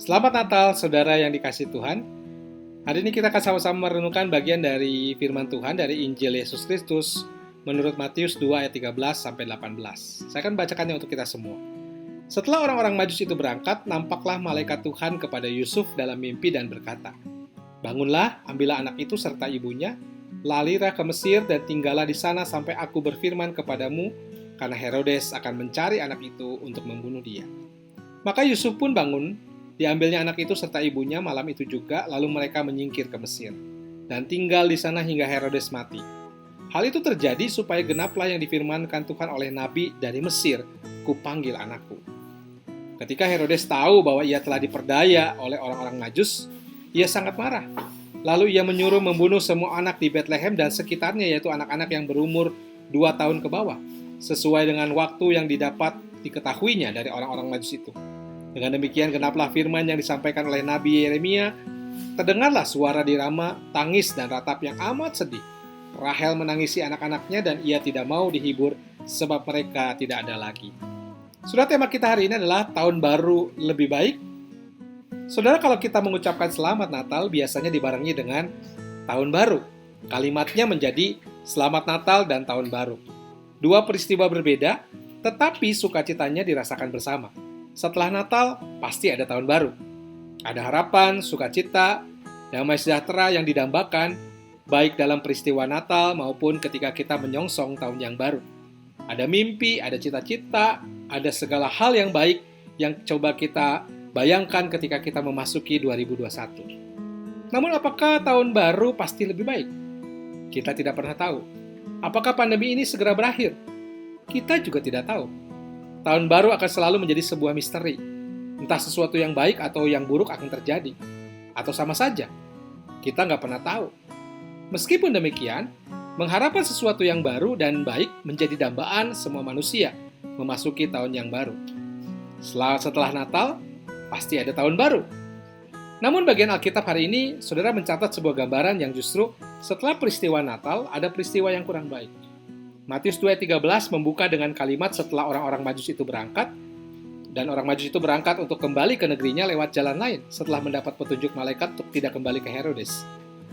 Selamat Natal, saudara yang dikasihi Tuhan. Hari ini kita akan sama-sama merenungkan bagian dari firman Tuhan dari Injil Yesus Kristus menurut Matius 2 ayat 13 sampai 18. Saya akan bacakannya untuk kita semua. Setelah orang-orang Majus itu berangkat, nampaklah malaikat Tuhan kepada Yusuf dalam mimpi dan berkata, "Bangunlah, ambillah anak itu serta ibunya, larilah ke Mesir dan tinggallah di sana sampai aku berfirman kepadamu, karena Herodes akan mencari anak itu untuk membunuh dia." Maka Yusuf pun bangun. Diambilnya anak itu serta ibunya malam itu juga, lalu mereka menyingkir ke Mesir dan tinggal di sana hingga Herodes mati. Hal itu terjadi supaya genaplah yang difirmankan Tuhan oleh Nabi, "Dari Mesir, kupanggil anakku." Ketika Herodes tahu bahwa ia telah diperdaya oleh orang-orang Majus, ia sangat marah. Lalu ia menyuruh membunuh semua anak di Betlehem dan sekitarnya, yaitu anak-anak yang berumur 2 tahun ke bawah, sesuai dengan waktu yang diketahuinya dari orang-orang Majus itu. Dengan demikian genaplah firman yang disampaikan oleh Nabi Yeremia, "Terdengarlah suara di Rama, tangis dan ratap yang amat sedih. Rahel menangisi anak-anaknya dan ia tidak mau dihibur sebab mereka tidak ada lagi." Sudah, tema kita hari ini adalah Tahun Baru Lebih Baik. Saudara, kalau kita mengucapkan Selamat Natal biasanya dibarengi dengan Tahun Baru. Kalimatnya menjadi Selamat Natal dan Tahun Baru. Dua peristiwa berbeda, tetapi sukacitanya dirasakan bersama. Setelah Natal, pasti ada Tahun Baru. Ada harapan, sukacita, damai sejahtera yang didambakan, baik dalam peristiwa Natal maupun ketika kita menyongsong tahun yang baru. Ada mimpi, ada cita-cita, ada segala hal yang baik yang coba kita bayangkan ketika kita memasuki 2021. Namun apakah tahun baru pasti lebih baik? Kita tidak pernah tahu. Apakah pandemi ini segera berakhir? Kita juga tidak tahu. Tahun baru akan selalu menjadi sebuah misteri. Entah sesuatu yang baik atau yang buruk akan terjadi. Atau sama saja. Kita nggak pernah tahu. Meskipun demikian, mengharapkan sesuatu yang baru dan baik menjadi dambaan semua manusia memasuki tahun yang baru. Setelah Natal, pasti ada tahun baru. Namun bagian Alkitab hari ini, saudara mencatat sebuah gambaran yang justru setelah peristiwa Natal, ada peristiwa yang kurang baik. Matius 2:13 membuka dengan kalimat setelah orang-orang Majus itu berangkat, dan orang Majus itu berangkat untuk kembali ke negerinya lewat jalan lain setelah mendapat petunjuk malaikat untuk tidak kembali ke Herodes.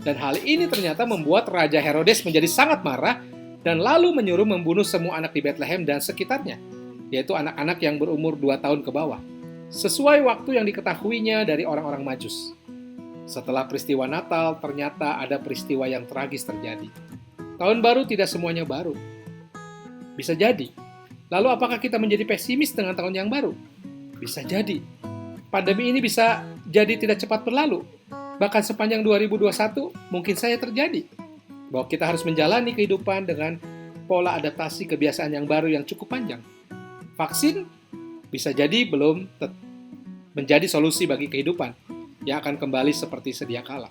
Dan hal ini ternyata membuat Raja Herodes menjadi sangat marah dan lalu menyuruh membunuh semua anak di Betlehem dan sekitarnya, yaitu anak-anak yang berumur 2 tahun ke bawah, sesuai waktu yang diketahuinya dari orang-orang Majus. Setelah peristiwa Natal, ternyata ada peristiwa yang tragis terjadi. Tahun baru tidak semuanya baru. Bisa jadi. Lalu apakah kita menjadi pesimis dengan tahun yang baru? Bisa jadi. Pandemi ini bisa jadi tidak cepat berlalu. Bahkan sepanjang 2021 mungkin saja terjadi. Bahwa kita harus menjalani kehidupan dengan pola adaptasi kebiasaan yang baru yang cukup panjang. Vaksin bisa jadi belum menjadi solusi bagi kehidupan yang akan kembali seperti sedia kala.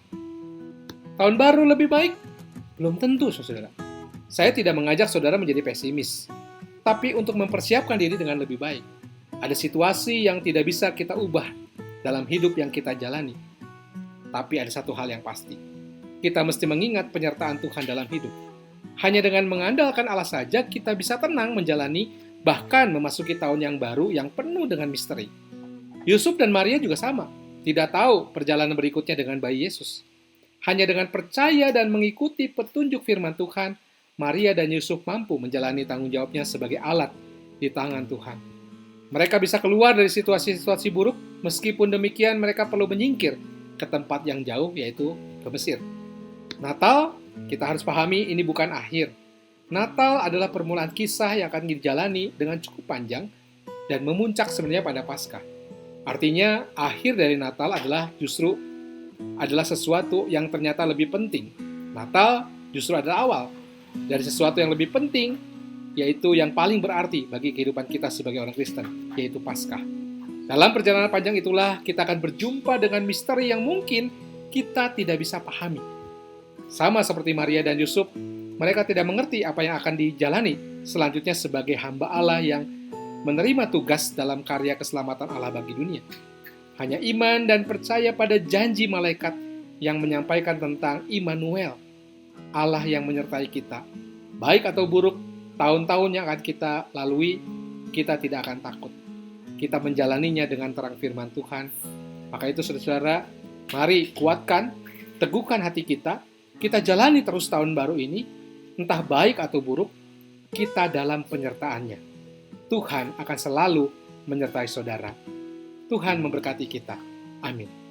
Tahun baru lebih baik? Belum tentu, saudara. Saya tidak mengajak saudara menjadi pesimis, tapi untuk mempersiapkan diri dengan lebih baik. Ada situasi yang tidak bisa kita ubah dalam hidup yang kita jalani. Tapi ada satu hal yang pasti. Kita mesti mengingat penyertaan Tuhan dalam hidup. Hanya dengan mengandalkan Allah saja kita bisa tenang menjalani bahkan memasuki tahun yang baru yang penuh dengan misteri. Yusuf dan Maria juga sama. Tidak tahu perjalanan berikutnya dengan bayi Yesus. Hanya dengan percaya dan mengikuti petunjuk firman Tuhan, Maria dan Yusuf mampu menjalani tanggung jawabnya sebagai alat di tangan Tuhan. Mereka bisa keluar dari situasi-situasi buruk, meskipun demikian mereka perlu menyingkir ke tempat yang jauh, yaitu ke Mesir. Natal, kita harus pahami ini bukan akhir. Natal adalah permulaan kisah yang akan dijalani dengan cukup panjang dan memuncak sebenarnya pada Paskah. Artinya, akhir dari Natal adalah sesuatu yang ternyata lebih penting. Natal justru adalah awal dari sesuatu yang lebih penting, yaitu yang paling berarti bagi kehidupan kita sebagai orang Kristen, yaitu Paskah. Dalam perjalanan panjang itulah kita akan berjumpa dengan misteri yang mungkin kita tidak bisa pahami. Sama seperti Maria dan Yusuf, mereka tidak mengerti apa yang akan dijalani selanjutnya sebagai hamba Allah yang menerima tugas dalam karya keselamatan Allah bagi dunia. Hanya iman dan percaya pada janji malaikat yang menyampaikan tentang Immanuel, Allah yang menyertai kita. Baik atau buruk, tahun-tahun yang akan kita lalui, kita tidak akan takut. Kita menjalaninya dengan terang firman Tuhan, Maka itu saudara-saudara, mari kuatkan, teguhkan hati kita jalani terus tahun baru ini, entah baik atau buruk, kita dalam penyertaannya. Tuhan akan selalu menyertai saudara. Tuhan memberkati kita. Amin.